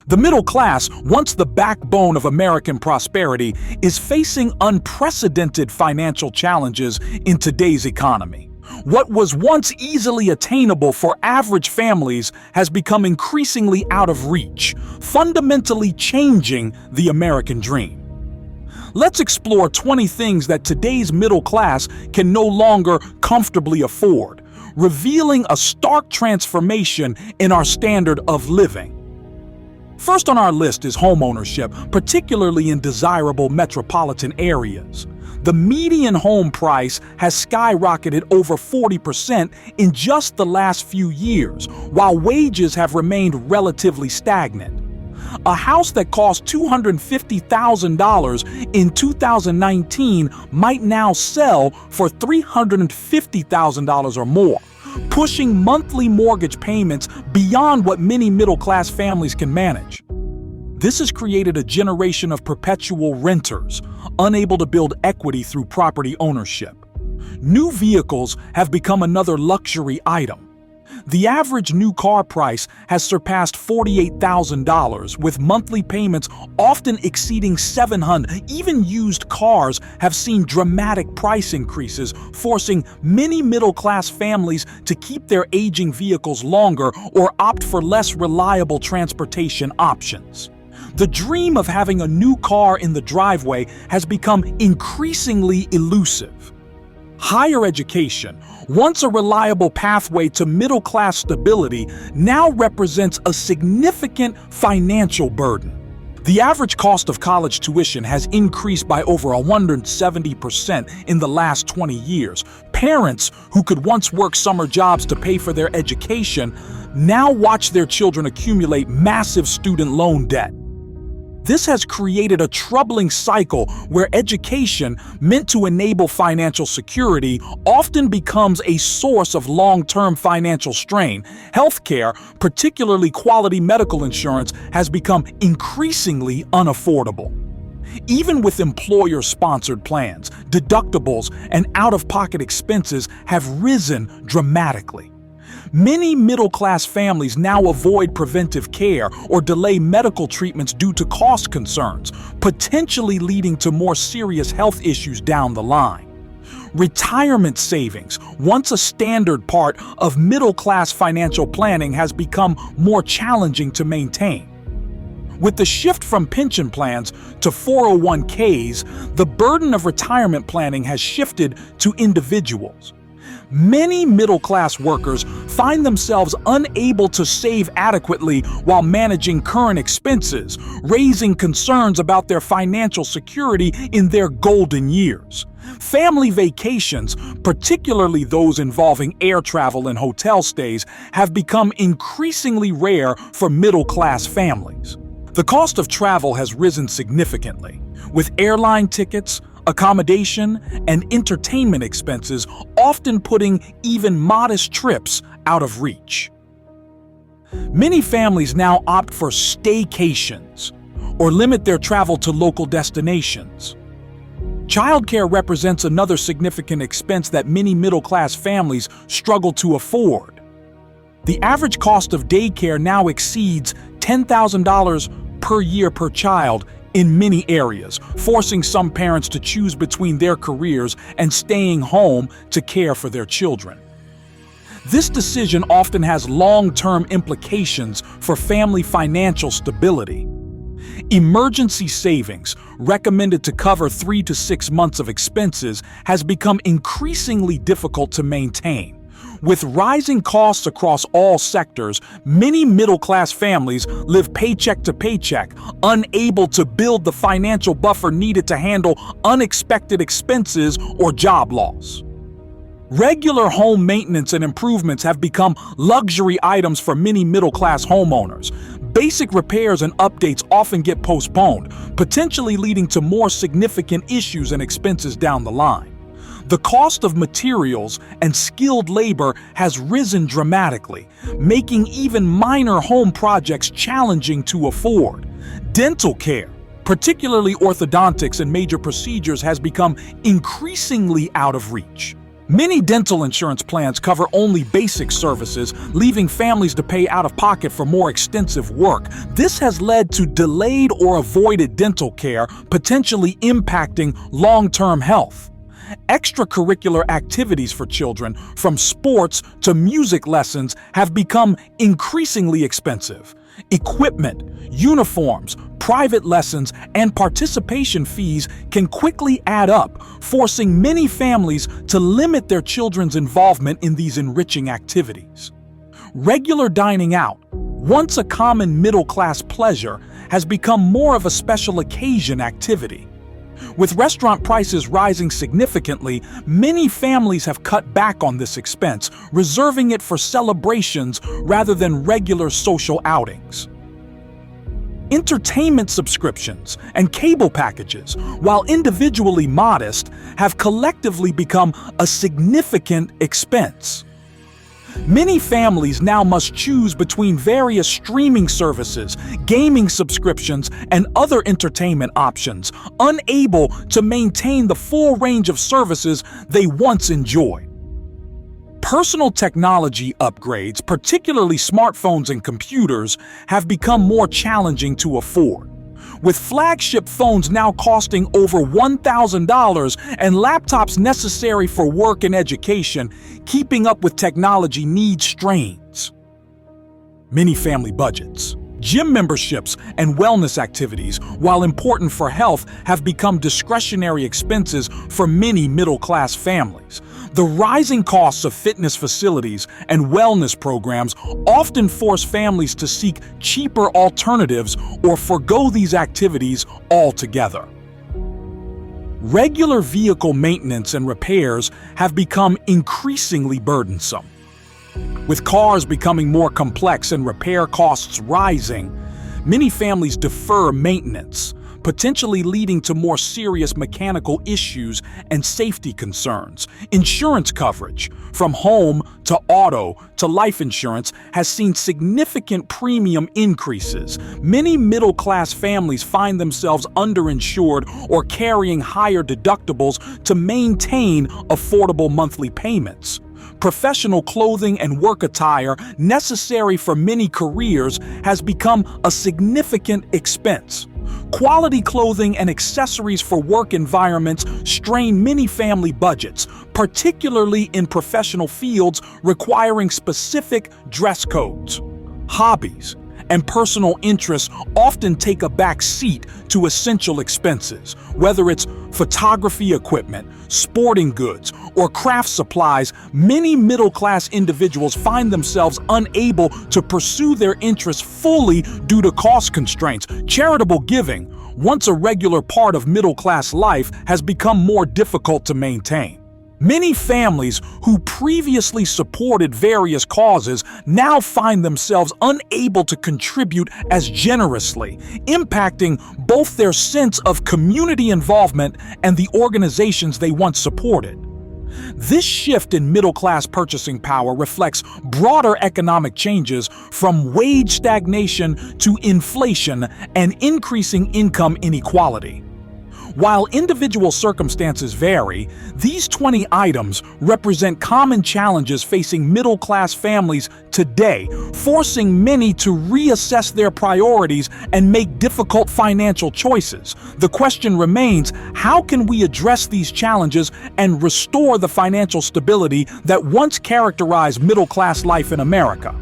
The middle class, once the backbone of American prosperity, is facing unprecedented financial challenges in today's economy. What was once easily attainable for average families has become increasingly out of reach, fundamentally changing the American dream. Let's explore 20 things that today's middle class can no longer comfortably afford, revealing a stark transformation in our standard of living. First on our list is homeownership, particularly in desirable metropolitan areas. The median home price has skyrocketed over 40% in just the last few years, while wages have remained relatively stagnant. A house that cost $250,000 in 2019 might now sell for $350,000 or more, pushing monthly mortgage payments beyond what many middle-class families can manage. This has created a generation of perpetual renters, unable to build equity through property ownership. New vehicles have become another luxury item. The average new car price has surpassed $48,000, with monthly payments often exceeding $700. Even used cars have seen dramatic price increases, forcing many middle-class families to keep their aging vehicles longer or opt for less reliable transportation options. The dream of having a new car in the driveway has become increasingly elusive. Higher education, once a reliable pathway to middle-class stability, now represents a significant financial burden. The average cost of college tuition has increased by over 170% in the last 20 years. Parents who could once work summer jobs to pay for their education now watch their children accumulate massive student loan debt. This has created a troubling cycle where education, meant to enable financial security, often becomes a source of long-term financial strain. Healthcare, particularly quality medical insurance, has become increasingly unaffordable. Even with employer-sponsored plans, deductibles and out-of-pocket expenses have risen dramatically. Many middle-class families now avoid preventive care or delay medical treatments due to cost concerns, potentially leading to more serious health issues down the line. Retirement savings, once a standard part of middle-class financial planning, has become more challenging to maintain. With the shift from pension plans to 401ks, the burden of retirement planning has shifted to individuals. Many middle-class workers find themselves unable to save adequately while managing current expenses, raising concerns about their financial security in their golden years. Family vacations, particularly those involving air travel and hotel stays, have become increasingly rare for middle-class families. The cost of travel has risen significantly, with airline tickets, accommodation, and entertainment expenses often putting even modest trips out of reach. Many families now opt for staycations or limit their travel to local destinations. Childcare represents another significant expense that many middle-class families struggle to afford. The average cost of daycare now exceeds $10,000 per year per child in many areas, forcing some parents to choose between their careers and staying home to care for their children. This decision often has long-term implications for family financial stability. Emergency savings, recommended to cover 3 to 6 months of expenses, has become increasingly difficult to maintain. With rising costs across all sectors, many middle-class families live paycheck to paycheck, unable to build the financial buffer needed to handle unexpected expenses or job loss. Regular home maintenance and improvements have become luxury items for many middle-class homeowners. Basic repairs and updates often get postponed, potentially leading to more significant issues and expenses down the line. The cost of materials and skilled labor has risen dramatically, making even minor home projects challenging to afford. Dental care, particularly orthodontics and major procedures, has become increasingly out of reach. Many dental insurance plans cover only basic services, leaving families to pay out of pocket for more extensive work. This has led to delayed or avoided dental care, potentially impacting long-term health. Extracurricular activities for children, from sports to music lessons, have become increasingly expensive. Equipment, uniforms, private lessons, and participation fees can quickly add up, forcing many families to limit their children's involvement in these enriching activities. Regular dining out, once a common middle-class pleasure, has become more of a special occasion activity. With restaurant prices rising significantly, many families have cut back on this expense, reserving it for celebrations rather than regular social outings. Entertainment subscriptions and cable packages, while individually modest, have collectively become a significant expense. Many families now must choose between various streaming services, gaming subscriptions, and other entertainment options, unable to maintain the full range of services they once enjoyed. Personal technology upgrades, particularly smartphones and computers, have become more challenging to afford. With flagship phones now costing over $1,000 and laptops necessary for work and education, keeping up with technology needs strains. Many family budgets. Gym memberships and wellness activities, while important for health, have become discretionary expenses for many middle-class families. The rising costs of fitness facilities and wellness programs often force families to seek cheaper alternatives or forgo these activities altogether. Regular vehicle maintenance and repairs have become increasingly burdensome. With cars becoming more complex and repair costs rising, many families defer maintenance, potentially leading to more serious mechanical issues and safety concerns. Insurance coverage, from home to auto to life insurance, has seen significant premium increases. Many middle-class families find themselves underinsured or carrying higher deductibles to maintain affordable monthly payments. Professional clothing and work attire necessary for many careers has become a significant expense. Quality clothing and accessories for work environments strain many family budgets, particularly in professional fields requiring specific dress codes. Hobbies and personal interests often take a back seat to essential expenses, whether it's photography equipment, sporting goods, or craft supplies. Many middle-class individuals find themselves unable to pursue their interests fully due to cost constraints. Charitable giving, once a regular part of middle-class life, has become more difficult to maintain. Many families who previously supported various causes now find themselves unable to contribute as generously, impacting both their sense of community involvement and the organizations they once supported. This shift in middle-class purchasing power reflects broader economic changes, from wage stagnation to inflation and increasing income inequality. While individual circumstances vary, these 20 items represent common challenges facing middle-class families today, forcing many to reassess their priorities and make difficult financial choices. The question remains, how can we address these challenges and restore the financial stability that once characterized middle-class life in America?